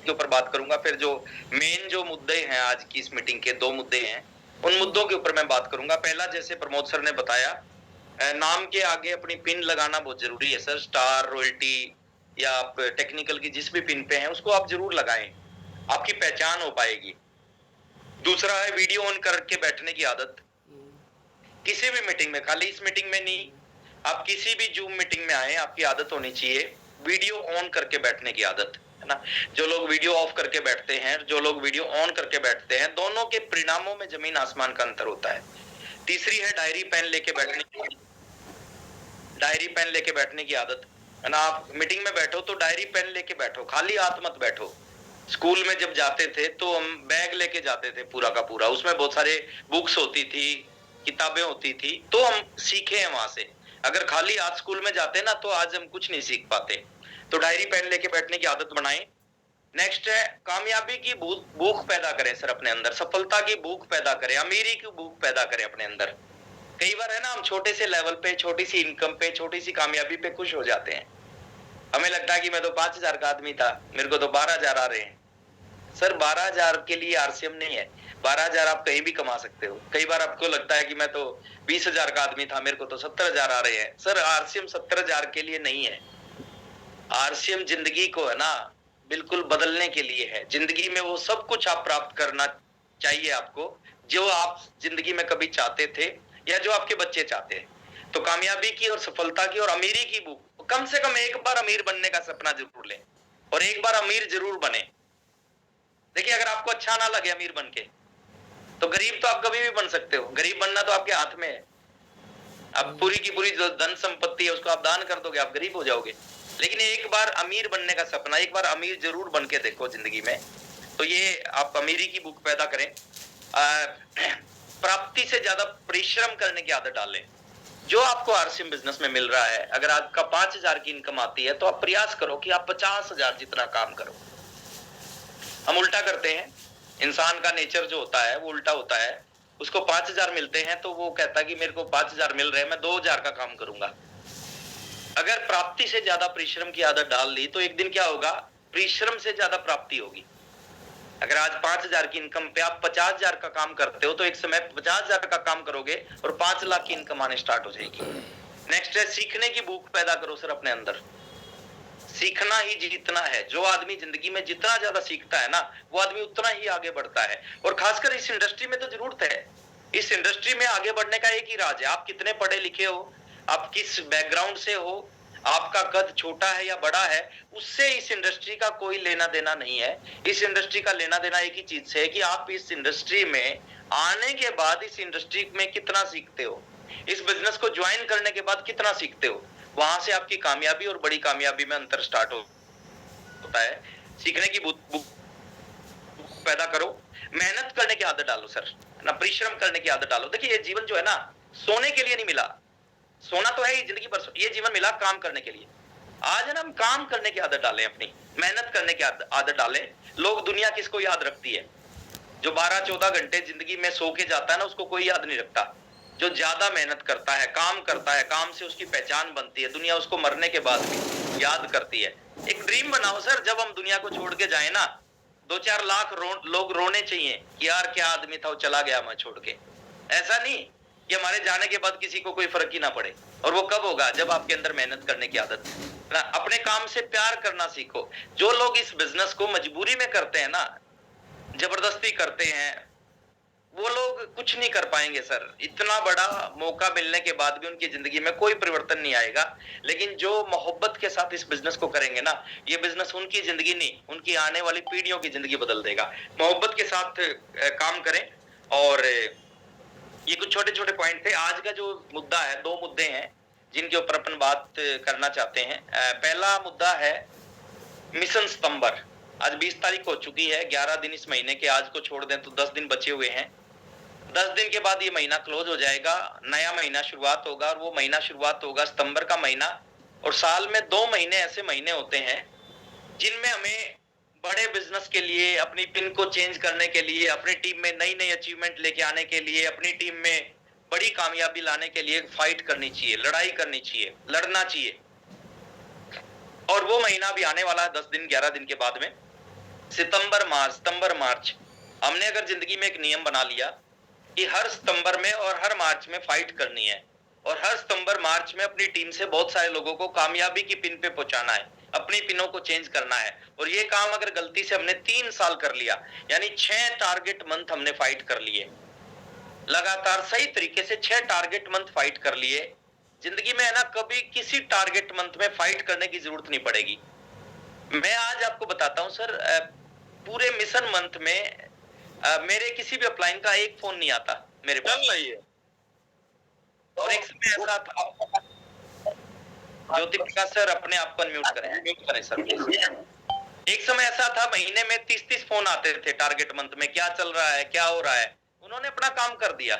उसके ऊपर बात करूंगा। फिर जो मेन जो मुद्दे हैं आज की इस मीटिंग के 2 मुद्दे हैं, उन मुद्दों के ऊपर मैं बात करूंगा। पहला, जैसे प्रमोद सर ने बताया, नाम के आगे अपनी पिन लगाना बहुत जरूरी है सर। स्टार, रॉयल्टी या आप टेक्निकल की जिस भी पिन पे हैं उसको आप जरूर लगाएं, आपकी पहचान हो पाएगी। दूसरा है वीडियो ऑन करके बैठने की आदत। किसी भी मीटिंग में, खाली इस मीटिंग में नहीं, आप किसी भी जूम मीटिंग में आए, आपकी आदत होनी चाहिए वीडियो ऑन करके बैठने की आदत, है ना। जो लोग वीडियो ऑफ करके बैठते हैं, जो लोग वीडियो ऑन करके बैठते हैं, दोनों के परिणामों में जमीन आसमान का अंतर होता है। तीसरी है डायरी पेन लेके बैठने की, डायरी पेन लेके बैठने की आदत, है ना। आप मीटिंग में बैठो तो डायरी पेन लेके बैठो, खाली हाथ मत बैठो। स्कूल में जब जाते थे तो हम बैग लेके जाते थे पूरा का पूरा, उसमें बहुत सारे बुक्स होती थी, किताबें होती थी, तो हम सीखे हैं वहां से। अगर खाली हाथ स्कूल में जाते ना तो आज हम कुछ नहीं सीख पाते। तो डायरी पेन लेके बैठने की आदत बनाएं। नेक्स्ट है कामयाबी की भूख पैदा करें सर अपने अंदर, सफलता की भूख पैदा करें, अमीरी की भूख पैदा करें अपने अंदर। कई बार है ना, हम छोटे से लेवल पे, छोटी सी इनकम पे, छोटी सी कामयाबी पे खुश हो जाते हैं। हमें लगता है कि मैं तो 5,000 का आदमी था, मेरे को तो 12,000 आ रहे हैं। सर 12,000 के लिए आरसीएम नहीं है। 12,000 आप कहीं भी कमा सकते हो। कई बार आपको लगता है कि मैं तो 20,000 का आदमी था, मेरे को तो 70,000 आ रहे हैं। सर आरसीएम 70,000 के लिए नहीं है। आरसीएम जिंदगी को है ना बिल्कुल बदलने के लिए है। जिंदगी में वो सब कुछ आप प्राप्त करना चाहिए आपको जो आप जिंदगी में कभी चाहते थे या जो आपके बच्चे चाहते हैं। तो कामयाबी की और सफलता की और अमीरी की भूख, कम से कम एक बार अमीर बनने का सपना जरूर लें और एक बार अमीर जरूर बने। देखिए, अगर आपको अच्छा ना लगे अमीर बन के, तो गरीब तो आप कभी भी बन सकते हो। गरीब बनना तो आपके हाथ में है। अब पूरी की पूरी जो धन संपत्ति है उसको आप दान कर दोगे, आप गरीब हो जाओगे। लेकिन एक बार अमीर बनने का सपना, एक बार अमीर जरूर बन के देखो जिंदगी में। तो ये आप अमीरी की भूख पैदा करें। प्राप्ति से ज्यादा परिश्रम करने की आदत डालें। जो आपको आरसीएम बिजनेस में मिल रहा है, अगर आपका 5,000 की इनकम आती है तो आप प्रयास करो कि आप 50,000 जितना काम करो। हम उल्टा करते हैं। इंसान का नेचर जो होता है वो उल्टा होता है। उसको 5,000 मिलते हैं तो वो कहता है कि मेरे को 5,000 मिल रहे हैं, मैं 2,000 का काम करूंगा। अगर प्राप्ति से ज्यादा परिश्रम की आदत डाल ली तो एक दिन क्या होगा, परिश्रम से ज्यादा प्राप्ति होगी। अगर आज 5,000 की इनकम पे आप 50,000 का काम करते हो तो एक समय 50,000 का काम करोगे और 5 लाख की इनकम आने स्टार्ट हो जाएगी। नेक्स्ट है सीखने की भूख पैदा करो सर अपने अंदर। सीखना ही जीतना है। जो आदमी जिंदगी में जितना ज्यादा सीखता है ना, वो आदमी उतना ही आगे बढ़ता है। और खासकर इस इंडस्ट्री में तो जरूरत है। इस इंडस्ट्री में आगे बढ़ने का एक ही राज है, आप कितने पढ़े लिखे हो, आप किस बैकग्राउंड से हो, आपका कद छोटा है या बड़ा है, उससे इस इंडस्ट्री का कोई लेना देना नहीं है। इस इंडस्ट्री का लेना देना एक ही चीज से है कि आप इस इंडस्ट्री में आने के बाद इस इंडस्ट्री में कितना सीखते हो, इस बिजनेस को ज्वाइन करने के बाद कितना सीखते हो। वहां से आपकी कामयाबी और बड़ी कामयाबी में अंतर स्टार्ट होता है। सीखने की भूख पैदा करो, मेहनत करने की आदत डालो सर, ना परिश्रम करने की आदत डालो। देखिए, ये जीवन जो है ना, सोने के लिए नहीं मिला। सोना तो है ही जिंदगी भर, ये जीवन मिला काम करने के लिए। आज है ना, हम काम करने की आदत डालें, अपनी मेहनत करने की आदत डालें। लोग, दुनिया किसको याद रखती है? जो 12-14 घंटे जिंदगी में सो के जाता है ना, उसको कोई याद नहीं रखता। जो ज्यादा मेहनत करता है, काम करता है, काम से उसकी पहचान बनती है, दुनिया उसको मरने के बाद भी याद करती है। एक ड्रीम बनाओ सर, जब हम दुनिया को छोड़ के जाए ना, 2-4 लाख लोग रोने चाहिए कि यार क्या आदमी था, वो चला गया मैं छोड़ के। ऐसा नहीं कि हमारे जाने के बाद किसी को कोई फर्क ही ना पड़े। और वो कब होगा? जब आपके अंदर मेहनत करने की आदत ना, अपने काम से प्यार करना सीखो। जो लोग इस बिजनेस को मजबूरी में करते हैं ना, जबरदस्ती करते हैं, वो लोग कुछ नहीं कर पाएंगे सर। इतना बड़ा मौका मिलने के बाद भी उनकी जिंदगी में कोई परिवर्तन नहीं आएगा। लेकिन जो मोहब्बत के साथ इस बिजनेस को करेंगे ना, ये बिजनेस उनकी जिंदगी नहीं, उनकी आने वाली पीढ़ियों की जिंदगी बदल देगा। मोहब्बत के साथ काम करें। और ये कुछ छोटे छोटे पॉइंट थे। आज का जो मुद्दा है, 2 मुद्दे हैं जिनके ऊपर अपन बात करना चाहते हैं। पहला मुद्दा है मिशन सितंबर। आज 20 तारीख हो चुकी है, 11 दिन इस महीने के आज को छोड़ दें तो 10 दिन बचे हुए हैं। 10 दिन के बाद ये महीना क्लोज हो जाएगा, नया महीना शुरुआत होगा। और वो महीना शुरुआत होगा सितंबर का महीना। और साल में 2 महीने ऐसे महीने होते हैं जिनमें हमें बड़े बिजनेस के लिए, अपनी पिन को चेंज करने के लिए, अपनी टीम में नई नई अचीवमेंट लेके आने के लिए, अपनी टीम में बड़ी कामयाबी लाने के लिए फाइट करनी चाहिए, लड़ाई करनी चाहिए, लड़ना चाहिए। और वो महीना भी आने वाला है 10 दिन 11 दिन के बाद में। सितंबर मार्च, हमने अगर जिंदगी में एक नियम बना लिया कि हर सितंबर में और हर मार्च में फाइट करनी है और हर सितंबर मार्च में अपनी टीम से बहुत सारे लोगों को कामयाबी की पिन पे पहुंचाना है, अपनी पिनों को चेंज करना है। और ये काम अगर गलती से हमने 3 साल कर लिया, यानी 6 टारगेट मंथ हमने फाइट कर लिए, लगातार सही तरीके से 6 टारगेट मंथ फाइट कर लिए, जिंदगी में है ना कभी किसी टारगेट मंथ में फाइट करने की जरूरत नहीं पड़ेगी। मैं आज आपको बताता हूं सर, पूरे मिशन मंथ में मेरे किसी भी अपलाइन का एक फोन नहीं आता मेरे पास। चल रही है। और एक समय ऐसा था, ज्योति प्रकाश सर अपने आप को अनम्यूट करें, म्यूट करें सर प्लीज। एक समय ऐसा था, महीने में 30-30 फोन आते थे टारगेट मंथ में, क्या चल रहा है, क्या हो रहा है। उन्होंने अपना काम कर दिया।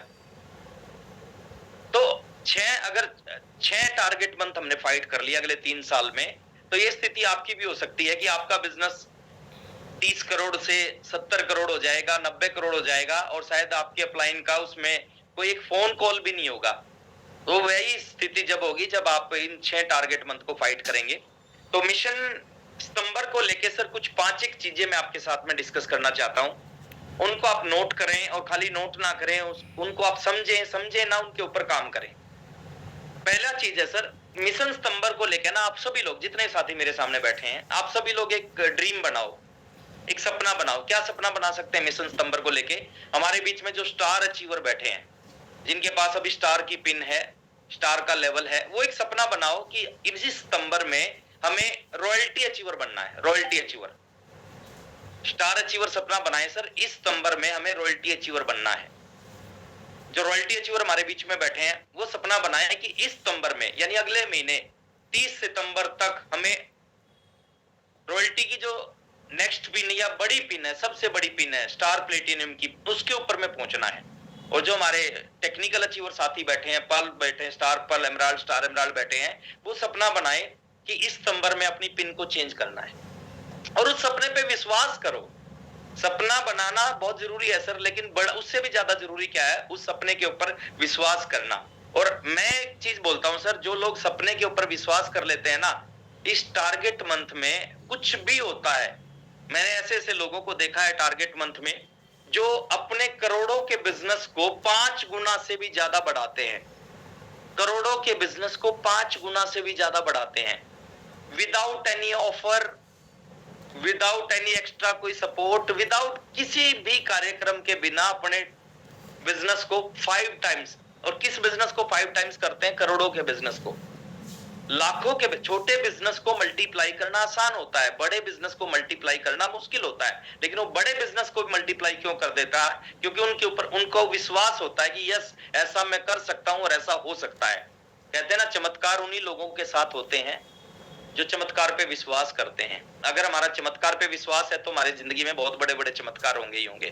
तो 6 टारगेट मंथ हमने फाइट कर लिया अगले 3 साल में। तो ये स्थिति आपकी भी हो सकती है कि आपका बिजनेस 30 करोड़ से 70 करोड़ हो जाएगा, 90 करोड़ हो जाएगा और शायद आपके अपलाइन का उसमें कोई एक फोन कॉल भी नहीं होगा। तो वही स्थिति जब होगी जब आप इन 6 टारगेट मंथ को फाइट करेंगे। तो मिशन सितंबर को लेके सर कुछ 5 एक चीजें मैं आपके साथ में डिस्कस करना चाहता हूं। उनको आप नोट करें और खाली नोट ना करें, उनको आप समझें ना, उनके ऊपर काम करें। पहला चीज है सर, मिशन सितंबर को लेकर ना आप सभी लोग, जितने साथी मेरे सामने बैठे हैं, आप सभी लोग एक ड्रीम बनाओ, एक सपना बनाओ। क्या सपना बना सकते हैं मिशन सितंबर को लेके? हमारे बीच में जो स्टार अचीवर बैठे हैं, जिनके पास अभी स्टार की पिन है, स्टार का लेवल है, वो एक सपना बनाओ कि इसी सितंबर में हमें रॉयल्टी अचीवर बनना है। रॉयल्टी अचीवर, स्टार अचीवर सपना बनाए सर, इस सितंबर में हमें रॉयल्टी अचीवर बनना है। जो रॉयल्टी अचीवर हमारे बीच में बैठे हैं वो सपना बनाए कि इस सितंबर में, यानी अगले महीने 30 सितंबर तक हमें रॉयल्टी की जो नेक्स्ट पिन या बड़ी पिन है, सबसे बड़ी पिन है स्टार प्लेटिनम की, उसके ऊपर में पहुंचना है। और जो हमारे टेक्निकल अचीवर साथी बैठे हैं, पल बैठे हैं, स्टार पल एमराल्ड, स्टार एमराल्ड बैठे हैं, वो सपना बनाए कि इस सितंबर में अपनी पिन को चेंज करना है। और उस सपने पे विश्वास करो। सपना बनाना बहुत जरूरी है सर, लेकिन बड़ा उससे भी ज्यादा जरूरी क्या है, उस सपने के ऊपर विश्वास करना। और मैं एक चीज बोलता हूं सर, जो लोग सपने के ऊपर विश्वास कर लेते हैं ना, इस टारगेट मंथ में कुछ भी होता है। मैंने ऐसे ऐसे लोगों को देखा है टारगेट मंथ में, जो अपने करोड़ों के बिजनेस को 5 गुना से भी ज्यादा बढ़ाते हैं। करोड़ों के बिजनेस को 5 गुना से भी ज्यादा बढ़ाते हैं, without any offer, without any extra कोई सपोर्ट, विदाउट किसी भी कार्यक्रम के बिना अपने बिजनेस को 5 टाइम्स। और किस बिजनेस को 5 टाइम्स करते हैं? करोड़ों के बिजनेस को। लाखों के छोटे बिजनेस को मल्टीप्लाई करना आसान होता है, बड़े बिजनेस को मल्टीप्लाई करना मुश्किल होता है। लेकिन वो बड़े बिजनेस को मल्टीप्लाई क्यों कर देता है? क्योंकि उनके ऊपर उनको विश्वास होता है कि यस, ऐसा मैं कर सकता हूं और ऐसा हो सकता है। कहते हैं ना, चमत्कार उन्हीं लोगों के साथ होते हैं जो चमत्कार पे विश्वास करते हैं। अगर हमारा चमत्कार पे विश्वास है तो हमारी जिंदगी में बहुत बड़े बड़े चमत्कार होंगे ही होंगे।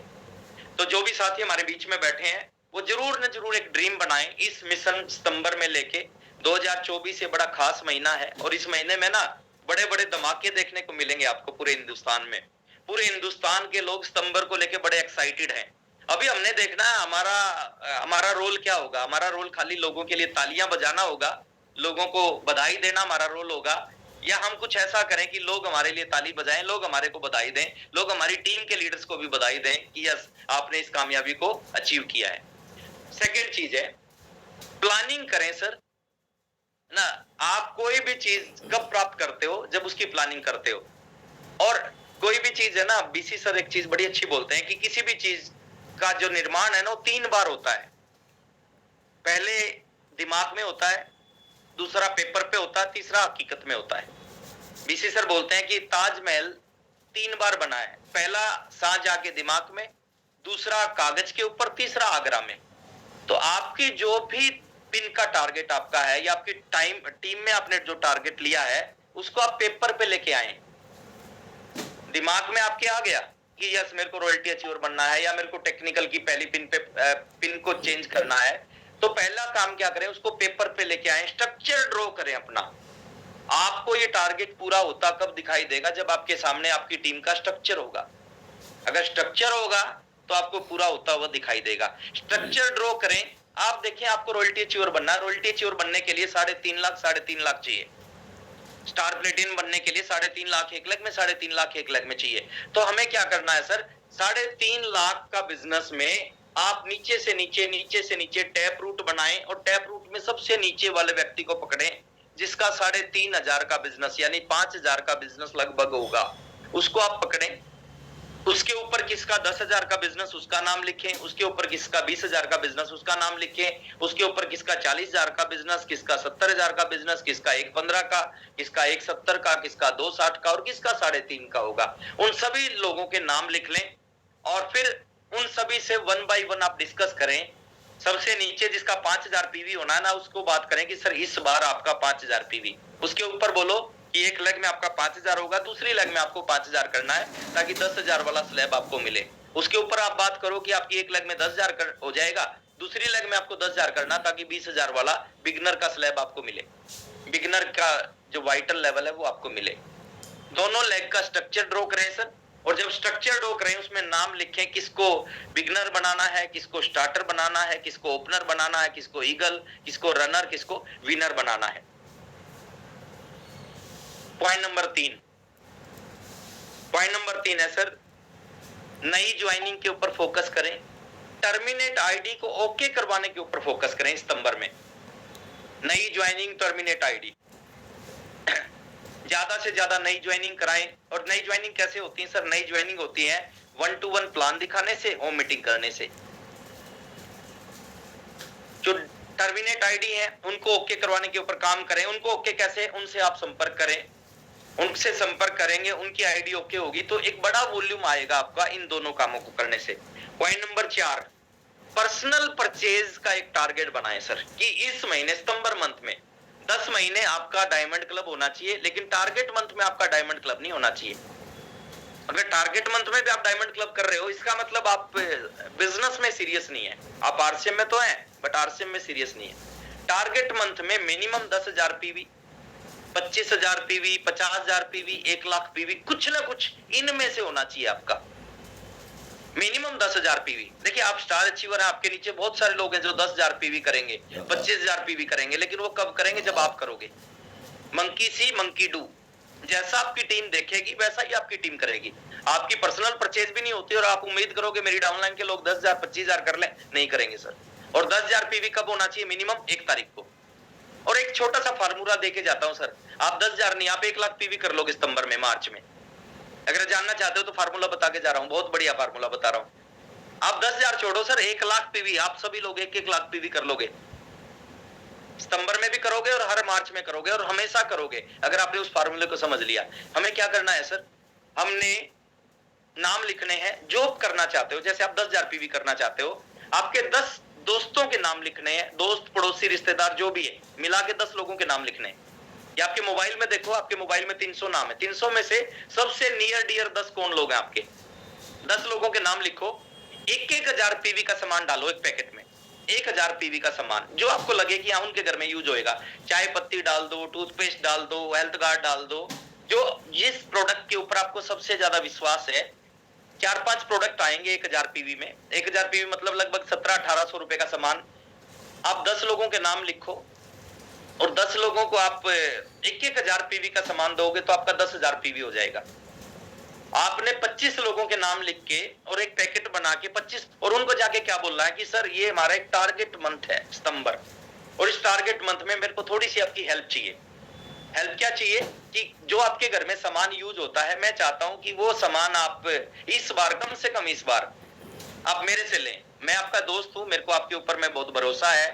तो जो भी साथी हमारे बीच में बैठे हैं, वो जरूर न जरूर एक ड्रीम बनाएं इस मिशन सितंबर में लेके। 2024 ये बड़ा खास महीना है और इस महीने में ना बड़े बड़े धमाके देखने को मिलेंगे आपको पूरे हिंदुस्तान में। पूरे हिंदुस्तान के लोग सितंबर को लेके बड़े एक्साइटेड हैं। अभी हमने देखना है हमारा रोल क्या होगा। हमारा रोल खाली लोगों के लिए तालियां बजाना होगा, लोगों को बधाई देना हमारा रोल होगा, या हम कुछ ऐसा करें कि लोग हमारे लिए ताली बजाएं, लोग हमारे को बधाई दें, लोग हमारी टीम के लीडर्स को भी बधाई दें कि यस, आपने इस कामयाबी को अचीव किया है। सेकेंड चीज है, प्लानिंग करें सर ना। आप कोई भी चीज कब प्राप्त करते हो? जब उसकी प्लानिंग करते हो। और कोई भी चीज है ना, बीसी सर एक चीज बड़ी अच्छी बोलते हैं कि किसी भी चीज का जो निर्माण है ना, वो 3 बार होता है। पहले दिमाग में होता है, दूसरा पेपर पे होता है, तीसरा हकीकत में होता है। बीसी सर बोलते हैं कि ताजमहल 3 बार बना है। पहला शाहजहां के दिमाग में, दूसरा कागज के ऊपर, तीसरा आगरा में। तो आपकी जो भी पिन का टारगेट आपका है, या आपकी टीम में आपने जो टारगेट लिया है, उसको आप पेपर पे लेके आए। दिमाग में आपके आ गया कि यस, मेरे को रॉयल्टी अचीवर बनना है, या मेरे को टेक्निकल की पहली पिन पे पिन को चेंज करना है। तो पहला काम क्या करें, उसको पेपर पे लेके आए, स्ट्रक्चर ड्रॉ करें अपना। आपको ये टारगेट पूरा होता कब दिखाई देगा? जब आपके सामने आपकी टीम का स्ट्रक्चर होगा। अगर स्ट्रक्चर होगा तो आपको पूरा होता हुआ दिखाई देगा। स्ट्रक्चर ड्रॉ करें। आप देखिए, आपको रॉयल्टी अचीवर बनना है। रॉयल्टी अचीवर बनने के लिए 3.5 लाख चाहिए। स्टार प्लेटिनम बनने के लिए 3.5 लाख 1 लाख में, 3.5 लाख 1 लाख में चाहिए। तो हमें क्या करना है सर, 3.5 लाख का बिजनेस में आप नीचे से नीचे टैप रूट बनाएं और टैप रूट में सबसे नीचे वाले व्यक्ति को पकड़ें जिसका 3,500 का बिजनेस यानी 5,000 का बिजनेस लगभग होगा, उसको आप पकड़ें। उसके ऊपर किसका 10,000 का बिजनेस उसका नाम लिखें, उसके ऊपर किसका 20,000 का बिजनेस उसका नाम लिखें, उसके ऊपर किसका 40,000 का बिजनेस, किसका 70,000 का बिजनेस, किसका 1.15 का, किसका 1.70 का, किसका 2.60 का और किसका 3.5 का होगा। उन सभी लोगों के नाम लिख लें और फिर उन सभी से 1 बाय 1 आप डिस्कस करें। सबसे नीचे जिसका 5,000 पीवी होना है ना, उसको बात करें कि सर इस बार आपका 5,000 पीवी। उसके ऊपर बोलो कि एक लेग में आपका 5,000 होगा, दूसरी लेग में आपको 5,000 करना है ताकि 10,000 वाला स्लैब आपको मिले। उसके ऊपर आप बात करो कि आपकी एक लेग में 10,000 हो जाएगा, दूसरी लेग में आपको 10,000 करना ताकि 20,000 वाला बिगनर का स्लैब आपको मिले, बिगनर का जो वाइटल लेवल है वो आपको मिले। दोनों लेग का स्ट्रक्चर ड्रॉ करें सर, और जब स्ट्रक्चर ड्रॉ करें उसमें नाम लिखें किसको बिगनर बनाना है, किसको स्टार्टर बनाना है, किसको ओपनर बनाना है, किसको ईगल, किसको रनर, किसको विनर बनाना है। पॉइंट नंबर 3 है सर, नई ज्वाइनिंग के ऊपर फोकस करें, टर्मिनेट आईडी को ओके करवाने के ऊपर फोकस करें। इस नंबर में नई ज्वाइनिंग, टर्मिनेट आईडी, ज्यादा से ज्यादा नई ज्वाइनिंग कराएं। और नई ज्वाइनिंग कैसे होती है सर, नई ज्वाइनिंग होती है 1-to-1 प्लान दिखाने से और मीटिंग करने से। जो टर्मिनेट आईडी है उनको ओके करवाने के ऊपर काम करें। उनको ओके कैसे, उनसे आप संपर्क करें, उनसे संपर्क करेंगे, उनकी आईडी ओके होगी तो एक बड़ा वॉल्यूम आएगा आपका इन दोनों कामों को करने से। पॉइंट नंबर 4, पर्सनल परचेज का एक टारगेट बनाएं सर कि इस महीने सितंबर मंथ में 10 महीने आपका डायमंड क्लब होना चाहिए, लेकिन टारगेट मंथ में आपका डायमंड क्लब नहीं होना चाहिए। अगर टारगेट मंथ में भी आप डायमंड क्लब कर रहे हो इसका मतलब आप बिजनेस में सीरियस नहीं है। आप आरसीएम में तो हैं बट आरसीएम में सीरियस नहीं है। टारगेट मंथ में minimum 10,000 PV, 25,000 PV, 50,000 PV, 1 lakh PV, कुछ ना कुछ इनमें से होना चाहिए आपका। Minimum 10,000 PV. देखिए आप स्टार अचीवर हैं, आपके नीचे बहुत सारे लोग हैं जो 10,000 पीवी करेंगे, 25,000 पीवी करेंगे, लेकिन वो कब करेंगे, जब आप करोगे। मंकी सी मंकी डू, जैसा आपकी टीम देखेगी वैसा ही आपकी टीम करेगी। आपकी पर्सनल परचेज भी नहीं होती और आप उम्मीद करोगे मेरी डाउनलाइन के लोग 10,000 25,000 कर लें, नहीं करेंगे सर। और 10,000 पीवी कब होना चाहिए, मिनिमम 1 तारीख को। और एक छोटा सा फार्मूला देके जाता हूं सर, आप 10,000 नहीं आप 1 लाख पीवी कर लोगे सितंबर में, मार्च में। अगर जानना चाहते हो तो फार्मूला बता के जा रहा हूं, बहुत बढ़िया फार्मूला बता रहा हूं। आप 10,000 छोड़ो सर, 1 लाख पीवी आप सभी लोग 1-1 लाख पीवी कर लोगे। सितंबर में भी करोगे और हर मार्च में करोगे और हमेशा करोगे अगर आपने उस फार्मूले को समझ लिया। हमें क्या करना है सर, हमने नाम लिखने हैं जो करना चाहते हो। जैसे आप 10,000 पीवी करना चाहते हो, आपके 10 दोस्तों के नाम लिखने हैं, दोस्त पड़ोसी रिश्तेदार जो भी है मिला के 10 लोगों के नाम लिखने हैं। या आपके मोबाइल में देखो, आपके मोबाइल में 300 नाम है, 300 में से सबसे नियर डियर 10 कौन लोग हैं आपके, 10 लोगों के नाम लिखो। 1,000 पीवी का सामान डालो एक पैकेट में, 1,000 पीवी का सामान जो आपको लगे कि हाँ उनके घर में यूज होएगा। चाय पत्ती डाल दो, टूथपेस्ट डाल दो, हेल्थ गार्ड डाल दो, जो जिस प्रोडक्ट के ऊपर आपको सबसे ज्यादा विश्वास है। 4-5 प्रोडक्ट आएंगे 1,000 पीवी में। 1,000 पीवी मतलब लगभग 1700-1800 रुपए का सामान। आप 10 लोगों के नाम लिखो और 10 लोगों को आप 1,000 पीवी का सामान दोगे तो आपका 10,000 पीवी हो जाएगा। आपने 25 लोगों के नाम लिख के और एक पैकेट बना के 25, और उनको जाके क्या बोलना है कि सर ये हमारा एक टारगेट मंथ है सितंबर, और इस टारगेट मंथ में मेरे को थोड़ी सी आपकी हेल्प चाहिए। हेल्प क्या चाहिए कि जो आपके घर में सामान यूज होता है, मैं चाहता हूं कि वो सामान आप इस बार, कम से कम इस बार आप मेरे से लें। मैं आपका दोस्त हूं, मेरे को आपके ऊपर में बहुत भरोसा है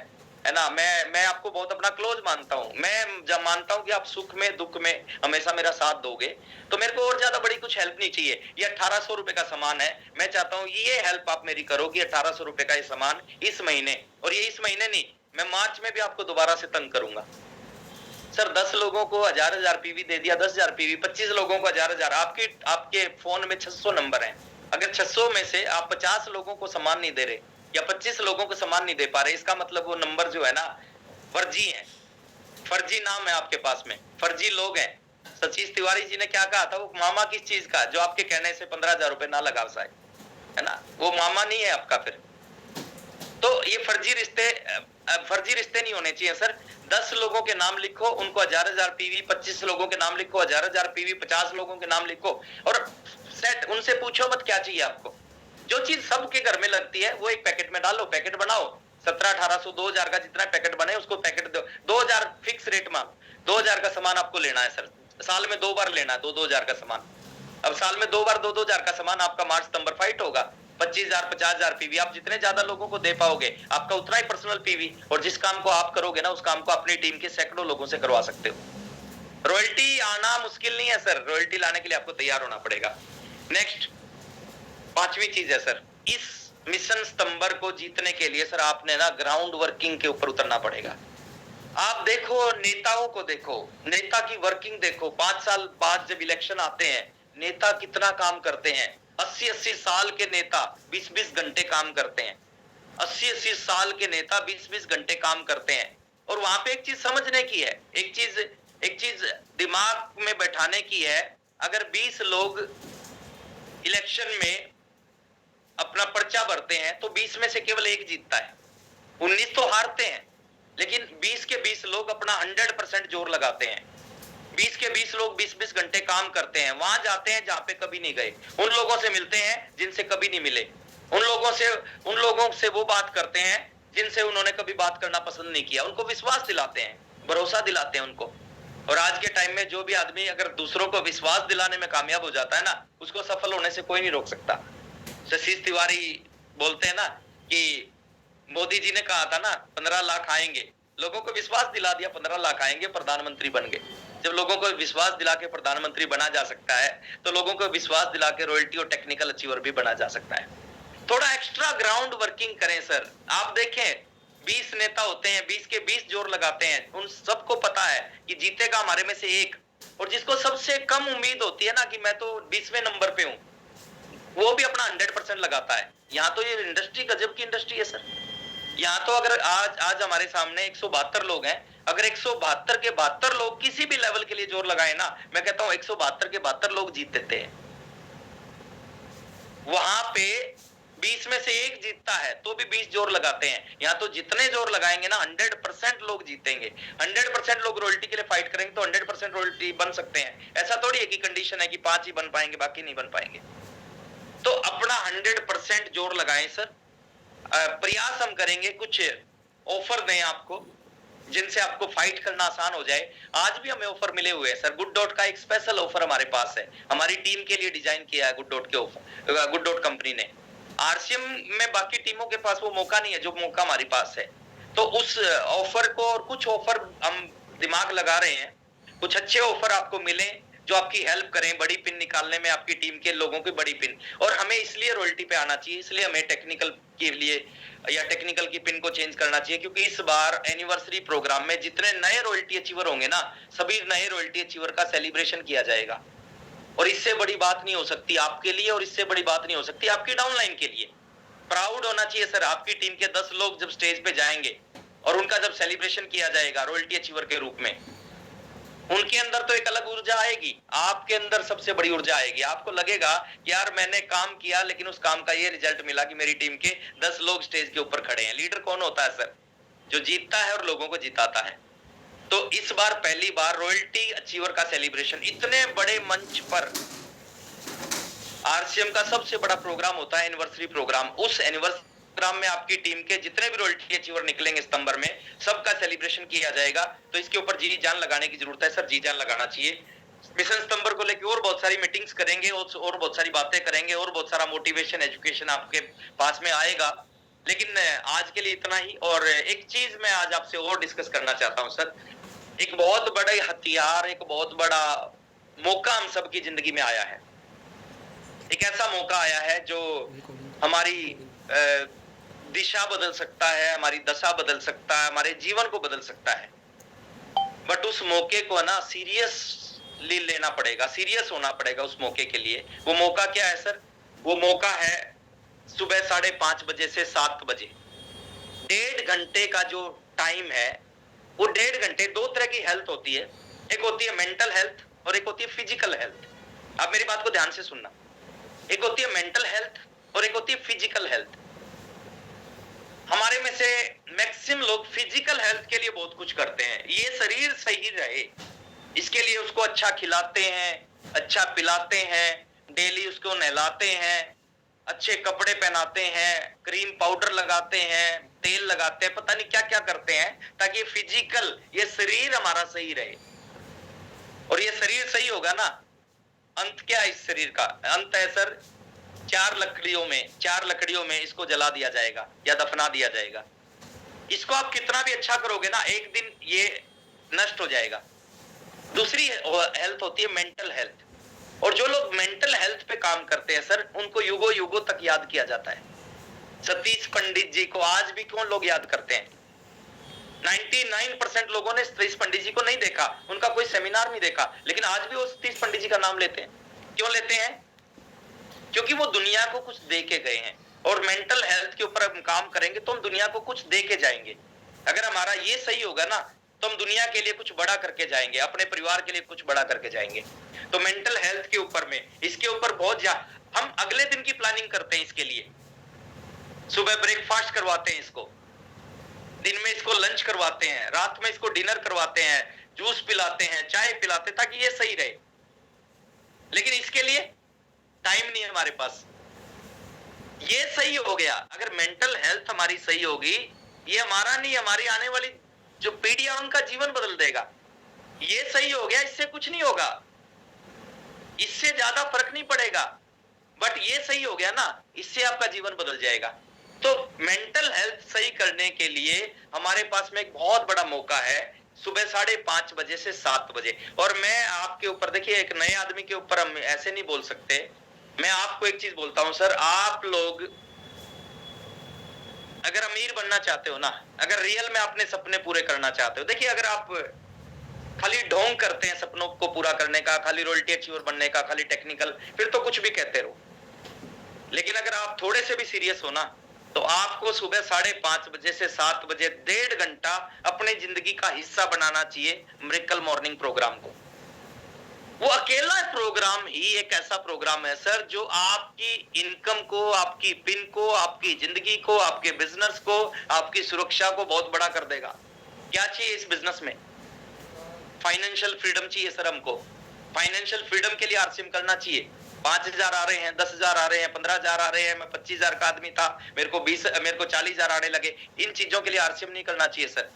ना। मैं आपको बहुत अपना क्लोज मानता हूं। मैं जब मानता हूं कि आप सुख में दुख में हमेशा मेरा साथ दोगे, तो मेरे को और ज्यादा बड़ी कुछ हेल्प नहीं चाहिए। ये 1,800 रुपए का सामान है, मैं चाहता हूं ये हेल्प आप मेरी करो कि 1,800 रुपए का ये सामान इस महीने, और ये इस महीने नहीं, मैं मार्च में भी आपको दोबारा से तंग करूंगा। सर 10 लोगों को 1,000 पीवी दे दिया, 10,000 पीवी, 25 लोगों को 1,000। आपके फोन में 600 नंबर हैं। अगर 600 में से आप 50 लोगों को सामान नहीं दे रहे या 25 लोगों को सामान नहीं दे पा रहे, इसका मतलब वो नंबर जो है ना फर्जी है, फर्जी नाम है आपके पास में, फर्जी लोग हैं। सतीश तिवारी जी ने क्या कहा था, वो मामा किस चीज का, जो आपके कहने से 15,000 रुपए ना लगा साहब, है ना, वो मामा नहीं है आपका। फिर तो ये फर्जी रिश्ते फर्जी रिश्ते नहीं होने चाहिए सर। 10 लोगों के नाम लिखो, उनको 1000 पीवी, 25 लोगों के नाम लिखो, 1000 पीवी, 50 लोगों के नाम लिखो और सेट। उनसे पूछो मत क्या चाहिए आपको। जो चीज सबके घर में लगती है वो एक पैकेट में डालो, पैकेट बनाओ, 1700-1800 2000 का जितना पैकेट बने उसको पैकेट दो। 2000 फिक्स रेट में 2000 का सामान आपको लेना है सर। साल में 2 बार लेना है 2-2000 का सामान। अब साल में 2 बार 2-2000 का सामान आपका मार्च सितंबर फाइट होगा। 25,000 50,000 पीवी आप जितने ज्यादा लोगों को दे पाओगे आपका उतना ही पर्सनल पीवी, और जिस काम को आप करोगे ना उस काम को अपनी टीम के सैकड़ों लोगों से करवा सकते हो। रॉयल्टी आना मुश्किल नहीं है सर, रॉयल्टी लाने के लिए आपको तैयार होना पड़ेगा। नेक्स्ट 5वीं चीज है सर, इस मिशन सितंबर को जीतने के लिए सर आपने ना ग्राउंड वर्किंग के ऊपर उतरना पड़ेगा। आप देखो नेताओं को, देखो नेता की वर्किंग देखो। 5 साल बाद जब इलेक्शन आते हैं नेता कितना काम करते हैं। 80-80 साल के नेता 20-20 घंटे काम करते हैं। 80-80 साल के नेता 20-20 घंटे काम करते हैं। और वहां पे एक चीज समझने की है, एक चीज दिमाग में बैठाने की है। अगर 20 लोग इलेक्शन में अपना पर्चा भरते हैं तो 20 में से केवल एक जीतता है, 19 तो हारते हैं। लेकिन 20 के 20 लोग अपना 100% जोर लगाते हैं। 20 के 20 लोग 20-20 घंटे काम करते हैं। वहां जाते हैं जहां पे कभी नहीं गए, उन लोगों से मिलते हैं जिनसे कभी नहीं मिले, उन लोगों से वो बात करते हैं जिनसे उन्होंने कभी बात करना पसंद नहीं किया। उनको विश्वास दिलाते हैं, भरोसा दिलाते हैं उनको। और आज के टाइम में जो भी आदमी अगर दूसरों को विश्वास दिलाने में कामयाब हो जाता है ना, उसको सफल होने से कोई नहीं रोक सकता। शशीष तिवारी बोलते हैं ना कि मोदी जी ने कहा था ना 15 लाख आएंगे, लोगों को विश्वास दिला दिया 15 लाख आएंगे, प्रधानमंत्री बन गए। जब लोगों को विश्वास दिला के प्रधानमंत्री बना जा सकता है तो लोगों को विश्वास दिला के रॉयल्टी और टेक्निकल अचीवर भी बना जा सकता है। थोड़ा एक्स्ट्रा ग्राउंड वर्किंग करें सर। आप देखें 20 नेता होते हैं, 20 के 20 जोर लगाते हैं। उन सबको पता है कि जीतेगा हमारे में से एक, और जिसको सबसे कम उम्मीद होती है ना कि मैं तो 20वें नंबर पे हूं, वो भी अपना 100% लगाता है। यहाँ तो ये इंडस्ट्री गजब की इंडस्ट्री है सर। यहाँ तो अगर आज हमारे सामने 172 लोग हैं, अगर 172 के 72 लोग किसी भी लेवल के लिए जोर लगाए ना, मैं कहता हूं 172 के 72 लोग जीत देते हैं। वहां पे 20 में से एक जीतता है तो भी 20 जोर लगाते हैं। यहाँ तो जितने जोर लगाएंगे ना 100% लोग जीतेंगे। 100% लोग रॉयल्टी के लिए फाइट करेंगे तो 100% रॉयल्टी बन सकते हैं। ऐसा थोड़ी है कि कंडीशन है कि 5 ही बन पाएंगे बाकी नहीं बन पाएंगे। तो अपना 100% जोर लगाएं सर। प्रयास हम करेंगे कुछ ऑफर दें आपको जिनसे आपको फाइट करना आसान हो जाए। आज भी हमें ऑफर मिले हुए हैं सर। गुड डॉट का एक स्पेशल ऑफर हमारे पास है, हमारी टीम के लिए डिजाइन किया है गुड डॉट के ऑफर, गुड डॉट कंपनी ने। आरसीएम में बाकी टीमों के पास वो मौका नहीं है जो मौका हमारे पास है। तो उस ऑफर को और कुछ ऑफर हम दिमाग लगा रहे हैं, कुछ अच्छे ऑफर आपको मिले जो आपकी हेल्प करें बड़ी पिन निकालने में, आपकी टीम के लोगों की बड़ी पिन। और हमें इसलिए रॉयल्टी पे आना चाहिए, इसलिए हमें टेक्निकल के लिए या टेक्निकल की पिन को चेंज करना चाहिए, क्योंकि इस बार एनिवर्सरी प्रोग्राम में जितने नए रॉयल्टी अचीवर होंगे ना, सभी नए रॉयल्टी अचीवर का सेलिब्रेशन किया जाएगा। और इससे बड़ी बात नहीं हो सकती आपके लिए, और इससे बड़ी बात नहीं हो सकती आपकी डाउनलाइन के लिए। प्राउड होना चाहिए सर। आपकी टीम के 10 लोग जब स्टेज पे जाएंगे और उनका जब सेलिब्रेशन किया जाएगा रॉयल्टी अचीवर के रूप में, उनके अंदर तो एक अलग ऊर्जा आएगी, आपके अंदर सबसे बड़ी ऊर्जा आएगी। आपको लगेगा कि यार मैंने काम किया लेकिन उस काम का ये रिजल्ट मिला कि मेरी टीम के 10 लोग स्टेज के ऊपर खड़े हैं। लीडर कौन होता है सर? जो जीतता है और लोगों को जिताता है। तो इस बार पहली बार रॉयल्टी अचीवर का सेलिब्रेशन इतने बड़े मंच पर, आरसीएम का सबसे बड़ा प्रोग्राम होता है एनिवर्सरी प्रोग्राम। उस एनिवर्सरी प्रोग्राम में आपकी टीम के जितने भी रॉयल्टी अचीवर निकलेंगे सितंबर में, सबका सेलिब्रेशन किया जाएगा। तो इसके ऊपर जी जान लगाने की जरूरत है सर, जी जान लगाना चाहिए। मिशन सितंबर को लेकर और बहुत सारी मीटिंग्स करेंगे और बहुत सारी बातें करेंगे और बहुत सारा मोटिवेशन एजुकेशन आपके पास में आएगा। लेकिन आज के लिए इतना ही। और एक चीज मैं आज आपसे और डिस्कस करना चाहता हूं सर। एक बहुत बड़ा हथियार, एक बहुत बड़ा मौका हम सबकी जिंदगी में आया है। एक ऐसा मौका आया है जो हमारी दिशा बदल सकता है, हमारी दशा बदल सकता है, हमारे जीवन को बदल सकता है। बट उस मौके को ना सीरियसली लेना पड़ेगा, सीरियस होना पड़ेगा उस मौके के लिए। वो मौका क्या है सर? वो मौका है सुबह 5:30 बजे से 7 बजे 1.5 घंटे का जो टाइम है, वो 1.5 घंटे, दो तरह की हेल्थ होती है। एक होती है मेंटल हेल्थ और एक होती है फिजिकल हेल्थ। आप मेरी बात को ध्यान से सुनना। एक होती है मेंटल हेल्थ और एक होती है फिजिकल हेल्थ। हमारे में से मैक्सिमम लोग फिजिकल हेल्थ के लिए बहुत कुछ करते हैं, ये शरीर सही रहे इसके लिए उसको अच्छा खिलाते हैं, अच्छा पिलाते हैं, डेली उसको नहलाते हैं, अच्छे कपड़े पहनाते हैं, क्रीम पाउडर लगाते हैं, तेल लगाते हैं, पता नहीं क्या क्या करते हैं ताकि फिजिकल ये शरीर हमारा सही रहे। और ये शरीर सही होगा ना, अंत क्या है इस शरीर का? अंत है सर चार लकड़ियों में इसको जला दिया जाएगा या दफना दिया जाएगा। इसको आप कितना भी अच्छा करोगे ना, एक दिन ये नष्ट हो जाएगा। दूसरी हेल्थ होती है मेंटल हेल्थ, और जो लोग मेंटल हेल्थ पे काम करते हैं सर, उनको युगों युगों तक याद किया जाता है। सतीश पंडित जी को आज भी कौन लोग याद करते हैं? 99% लोगों ने सतीश पंडित जी को नहीं देखा, उनका कोई सेमिनार नहीं देखा, लेकिन आज भी वो सतीश पंडित जी का नाम लेते हैं। क्यों लेते हैं? क्योंकि वो दुनिया को कुछ दे के गए हैं, और मेंटल हेल्थ के ऊपर हम काम करेंगे तो हम दुनिया को कुछ दे के जाएंगे। अगर हमारा ये सही होगा ना, तो हम दुनिया के लिए कुछ बड़ा करके जाएंगे, अपने परिवार के लिए कुछ बड़ा करके जाएंगे। तो मेंटल हेल्थ के ऊपर में, इसके ऊपर बहुत हम अगले दिन की प्लानिंग करते हैं इसके लिए। सुबह ब्रेकफास्ट करवाते हैं इसको, दिन में इसको लंच करवाते हैं, रात में इसको डिनर करवाते हैं, जूस पिलाते हैं, चाय पिलाते हैं, ताकि ये सही रहे। लेकिन इसके लिए टाइम नहीं है हमारे पास। ये सही हो गया, अगर मेंटल हेल्थ हमारी सही होगी, ये हमारा नहीं, हमारी आने वाली जो पीढ़ी है उनका जीवन बदल देगा। ये सही हो गया, इससे कुछ नहीं होगा, इससे ज्यादा फर्क नहीं पड़ेगा, बट ये सही हो गया ना, इससे आपका जीवन बदल जाएगा। तो मेंटल हेल्थ सही करने के लिए हमारे पास में एक बहुत बड़ा मौका है, सुबह 5:30 बजे से 7 बजे। और मैं आपके ऊपर, देखिए एक नए आदमी के ऊपर हम ऐसे नहीं बोल सकते। मैं आपको एक चीज बोलता हूं सर, आप लोग अगर अमीर बनना चाहते हो ना, अगर रियल में अपने सपने पूरे करना चाहते हो, देखिए अगर आप खाली ढोंग करते हैं सपनों को पूरा करने का, खाली रॉयल्टी अचीवर बनने का, खाली टेक्निकल, फिर तो कुछ भी कहते रहो। लेकिन अगर आप थोड़े से भी सीरियस हो ना, तो आपको सुबह 5:30 बजे से 7 बजे 1.5 घंटा अपने जिंदगी का हिस्सा बनाना चाहिए मिरेकल मॉर्निंग प्रोग्राम को। वो अकेला प्रोग्राम ही एक ऐसा प्रोग्राम है सर, जो आपकी इनकम को, आपकी पिन को, आपकी जिंदगी को, आपके बिजनेस को, आपकी सुरक्षा को बहुत बड़ा कर देगा। क्या चाहिए इस बिजनेस में? फाइनेंशियल फ्रीडम चाहिए सर हमको। फाइनेंशियल फ्रीडम के लिए आरसीएम करना चाहिए। 5,000 आ रहे हैं, 10,000 आ रहे हैं, 15,000 आ रहे हैं, मैं 25,000 का आदमी था, मेरे को 40,000 आने लगे। इन चीजों के लिए आरसीएम नहीं करना चाहिए सर।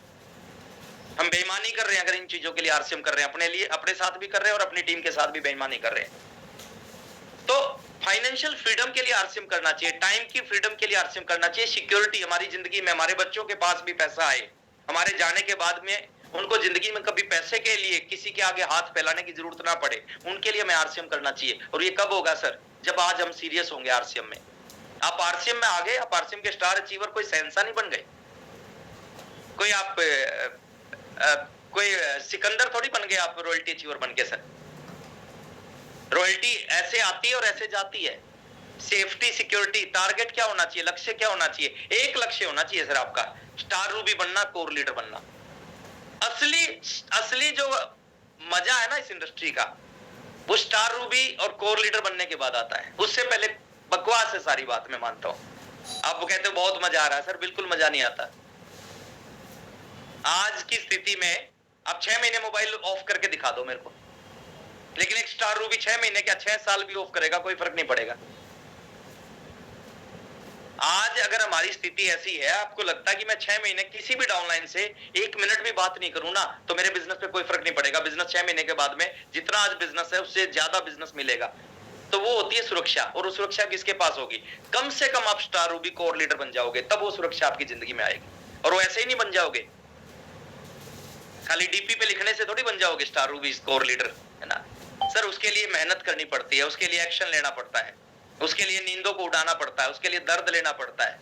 हम बेईमानी कर रहे हैं अगर इन चीजों के लिए आरसीएम कर रहे हैं, अपने लिए, अपने साथ भी कर रहे हैं और अपनी टीम के साथ भी बेईमानी कर रहे हैं। तो फाइनेंशियल फ्रीडम के लिए आरसीएम करना चाहिए, टाइम की फ्रीडम के लिए आरसीएम करना चाहिए, सिक्योरिटी हमारी जिंदगी में, हमारे बच्चों के पास भी पैसा आए, हमारे जाने के बाद में उनको जिंदगी में कभी पैसे के लिए किसी के आगे हाथ फैलाने की जरूरत ना पड़े, उनके लिए हमें आरसीएम करना चाहिए। और ये कब होगा सर? जब आज हम सीरियस होंगे आरसीएम में। आप आरसीएम में आ गए, आप आरसीएम के स्टार अचीवर कोई शहंशाह नहीं बन गए, कोई आप कोई सिकंदर थोड़ी बन गए आप रॉयल्टी अचीवर बन के सर। रॉयल्टी ऐसे आती है और ऐसे जाती है। सेफ्टी, सिक्योरिटी, टारगेट क्या होना चाहिए, लक्ष्य क्या होना चाहिए? एक लक्ष्य होना चाहिए सर आपका, स्टार रूबी बनना, कोर लीडर बनना। असली जो मजा है ना इस इंडस्ट्री का, वो स्टार रूबी और कोर लीडर बनने के बाद आता है। उससे पहले बकवास है सारी बात, मैं मानता हूं। आप वो कहते हो बहुत मजा आ रहा है, सर बिल्कुल मजा नहीं आता। आज की स्थिति में आप 6 महीने मोबाइल ऑफ करके दिखा दो मेरे को, लेकिन एक स्टार रूबी 6 महीने क्या 6 साल भी ऑफ करेगा, कोई फर्क नहीं पड़ेगा। आज अगर हमारी स्थिति ऐसी है, आपको लगता है कि मैं 6 महीने किसी भी डाउनलाइन से 1 मिनट भी बात नहीं करूं ना, तो मेरे बिजनेस पे कोई फर्क नहीं पड़ेगा। बिजनेस 6 महीने के बाद में जितना आज बिजनेस है उससे ज्यादा बिजनेस मिलेगा। तो वो होती है सुरक्षा, और वो सुरक्षा किसके पास होगी? कम से कम आप स्टार रूबी कोर लीडर बन जाओगे, तब वो सुरक्षा आपकी जिंदगी में आएगी। और वो ऐसे ही नहीं बन जाओगे, खाली डीपी पे लिखने से थोड़ी बन जाओगे स्टार रूबी कोर लीडर, है ना सर। उसके लिए मेहनत करनी पड़ती है, उसके लिए एक्शन लेना पड़ता है, उसके लिए नींदों को उड़ाना पड़ता है, उसके लिए दर्द लेना पड़ता है।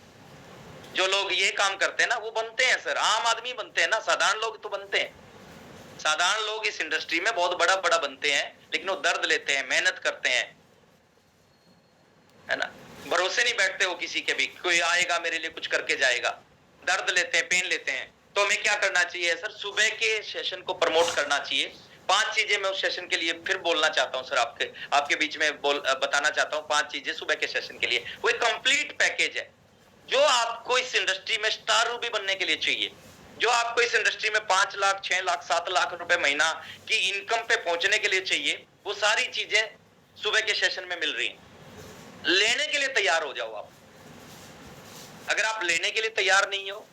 जो लोग ये काम करते हैं ना, वो बनते हैं सर, आम आदमी बनते हैं ना, साधारण लोग तो बनते हैं। साधारण लोग इस इंडस्ट्री में बहुत बड़ा बड़ा बनते हैं, लेकिन वो दर्द लेते हैं, मेहनत करते हैं, है ना। भरोसे नहीं बैठते वो किसी के भी, कोई आएगा मेरे लिए कुछ करके जाएगा। दर्द लेते हैं, पेन लेते हैं। तो हमें क्या करना चाहिए सर? सुबह के सेशन को प्रमोट करना चाहिए। 5 चीजें मैं उस सेशन के लिए फिर बोलना चाहता हूं सर, आपके बीच में बताना चाहता हूं 5 चीजें सुबह के सेशन के लिए। वो एक कंप्लीट पैकेज है। जो आपको इस इंडस्ट्री में स्टार रूबी बनने के लिए चाहिए, जो आपको इस इंडस्ट्री में 5 लाख 6 लाख 7 लाख रुपए महीना की इनकम पे पहुंचने के लिए चाहिए, वो सारी चीजें सुबह के सेशन में मिल रही हैं। लेने के लिए तैयार हो जाओ आप। अगर आप लेने के लिए तैयार नहीं हो,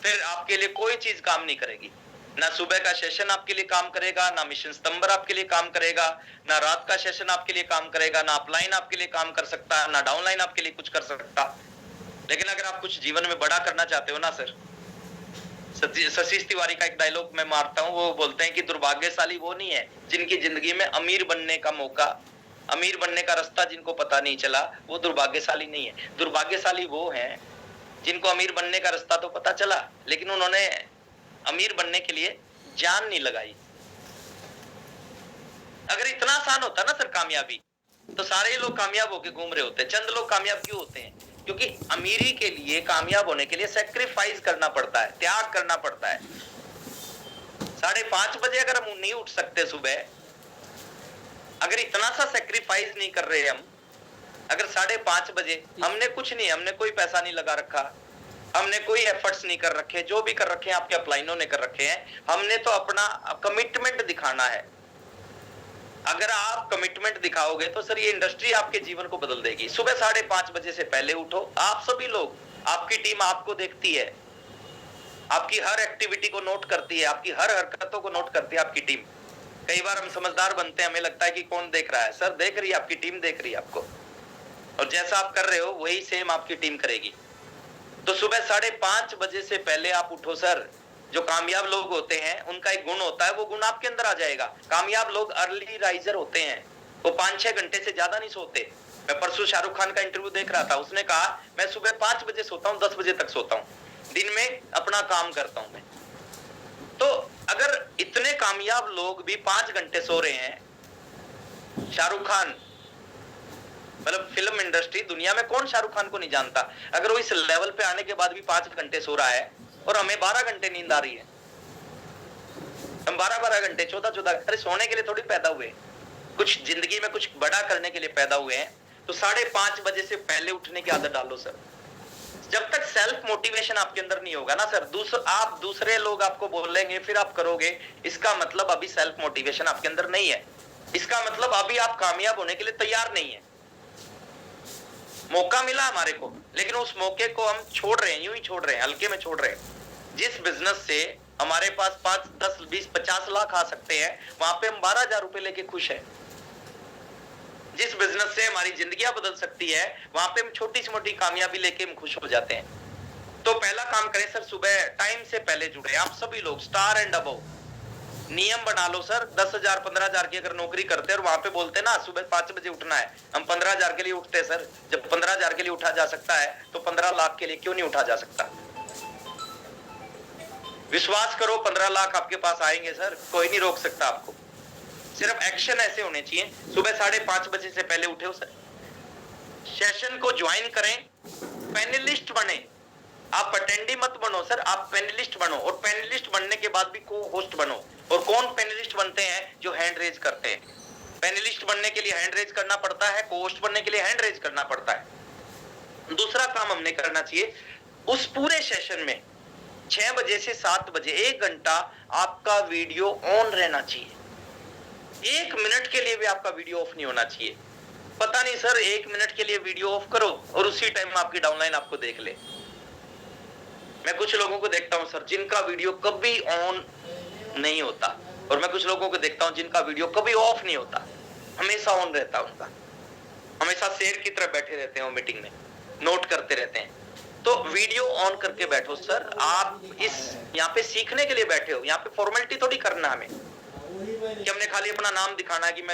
फिर आपके लिए कोई चीज काम नहीं करेगी। ना सुबह का सेशन आपके लिए काम करेगा, ना मिशन स्तंभर आपके लिए काम करेगा, ना रात का सेशन आपके लिए काम करेगा, ना अपलाइन आपके लिए काम कर सकता, ना डाउनलाइन आपके लिए कुछ कर सकता। लेकिन अगर आप कुछ जीवन में बड़ा करना चाहते हो ना सर, सतीश तिवारी का एक डायलॉग मैं मारता हूं, वो बोलते हैं कि दुर्भाग्यशाली वो नहीं है जिनकी जिंदगी में अमीर बनने का मौका, अमीर बनने का रास्ता जिनको पता नहीं चला, वो दुर्भाग्यशाली नहीं है। दुर्भाग्यशाली वो है जिनको अमीर बनने का रास्ता तो पता चला, लेकिन उन्होंने अमीर बनने के लिए जान नहीं लगाई। अगर इतना आसान होता ना सर कामयाबी, तो सारे लोग कामयाब होकर घूम रहे होते। चंद लोग कामयाब क्यों होते हैं? क्योंकि अमीरी के लिए, कामयाब होने के लिए सैक्रिफाइस करना पड़ता है, त्याग करना पड़ता है। 5:30 बजे अगर हम नहीं उठ सकते सुबह, अगर इतना सा सैक्रिफाइस नहीं कर रहे हम, अगर 5:30 बजे हमने कुछ नहीं, हमने कोई पैसा नहीं लगा रखा, हमने कोई एफर्ट्स नहीं कर रखे, जो भी कर रखे हैं आपके अपलाइनों ने कर रखे हैं, हमने तो अपना कमिटमेंट दिखाना है। अगर आप कमिटमेंट दिखाओगे तो सर ये इंडस्ट्री आपके जीवन को बदल देगी। सुबह 5:30 बजे से पहले उठो। आप सभी लोग, आपकी टीम आपको देखती है, आपकी हर एक्टिविटी को नोट करती है, आपकी हर हरकतों को नोट करती है आपकी टीम। कई बार हम समझदार बनते हैं, हमें लगता है कि कौन देख रहा है। सर देख रही है, आपकी टीम देख रही है आपको, और जैसा आप कर रहे हो वही सेम आपकी टीम करेगी। तो सुबह 5:30 बजे से पहले आप उठो सर। जो कामयाब लोग होते हैं उनका एक गुण होता है, वो गुण आपके अंदर आ जाएगा। कामयाब लोग अर्ली राइजर होते हैं, वो 5-6 घंटे से ज्यादा नहीं सोते। मैं परसों शाहरुख खान का इंटरव्यू देख रहा था, उसने कहा मैं सुबह 5 बजे सोता हूँ, 10 बजे तक सोता हूँ, दिन में अपना काम करता हूं मैं। तो अगर इतने कामयाब लोग भी 5 घंटे सो रहे हैं, शाहरुख खान, मतलब फिल्म इंडस्ट्री, दुनिया में कौन शाहरुख खान को नहीं जानता? अगर वो इस लेवल पे आने के बाद भी 5 घंटे सो रहा है और हमें 12 घंटे नींद आ रही है, हम 12-12 घंटे 14-14, अरे सोने के लिए थोड़ी पैदा हुए, कुछ जिंदगी में कुछ बड़ा करने के लिए पैदा हुए हैं। तो 5:30 बजे से पहले उठने की आदत डालो सर। जब तक सेल्फ मोटिवेशन आपके अंदर नहीं होगा ना सर, आप दूसरे लोग आपको बोलेंगे फिर आप करोगे, इसका मतलब अभी सेल्फ मोटिवेशन आपके अंदर नहीं है। इसका मतलब अभी आप कामयाब होने के लिए तैयार नहीं है। मौका मिला हमारे को, लेकिन उस मौके को हम छोड़ रहे हैं, यूं ही छोड़ रहे हैं, हल्के में छोड़ रहे हैं। जिस बिजनेस से हमारे पास 5, 10, 20, 50 लाख आ सकते हैं, वहां पे हम 12,000 रुपए लेके खुश हैं। जिस बिजनेस से हमारी जिंदगियां बदल सकती है, वहां पे हम छोटी से मोटी कामयाबी लेके हम खुश हो जाते हैं। तो पहला काम करें सर, सुबह टाइम से पहले जुड़े। आप सभी लोग स्टार एंड अबव नियम बना लो सर। 10,000 15,000 की अगर नौकरी करते हैं और वहां पे बोलते ना सुबह 5 बजे उठना है, हम 15,000 के लिए उठते हैं सर। जब 15,000 के लिए उठा जा सकता है तो 15 लाख के लिए क्यों नहीं उठा जा सकता? विश्वास करो 15 लाख आपके पास आएंगे सर, कोई नहीं रोक सकता आपको। सिर्फ एक्शन ऐसे होने चाहिए। सुबह 5:30 बजे से पहले उठे हो सर, सेशन को ज्वाइन करें, पैनलिस्ट बने। आप अटेंडी मत बनो सर, आप पैनलिस्ट बनो, और पैनलिस्ट बनने के बाद भी को होस्ट बनो। और कौन पैनलिस्ट बनते हैं? जो हैंड रेज करते हैं। पैनलिस्ट बनने के लिए हैंड रेज करना पड़ता है, को होस्ट बनने के लिए हैंड रेज करना पड़ता है। दूसरा काम हमने करना चाहिए, उस पूरे सेशन में 6 बजे से 7 बजे 1 घंटा आपका वीडियो ऑन रहना चाहिए। 1 मिनट के लिए भी आपका वीडियो ऑफ नहीं होना चाहिए। पता नहीं सर, 1 मिनट के लिए वीडियो ऑफ करो और उसी टाइम आपकी डाउनलाइन आपको देख ले। मैं कुछ लोगों को देखता हूं सर जिनका वीडियो कभी ऑन नहीं होता, और मैं कुछ लोगों को देखता हूं जिनका वीडियो कभी ऑफ नहीं होता, हमेशा ऑन रहता उनका, हमेशा शेर की तरह बैठे रहते हैं वो मीटिंग में, नोट करते रहते हैं। तो वीडियो ऑन करके बैठो सर। आप इस यहाँ पे सीखने के लिए बैठे हो, यहाँ पे फॉर्मेलिटी थोड़ी करना हमें कि हमने खाली अपना नाम दिखाना है कि मैं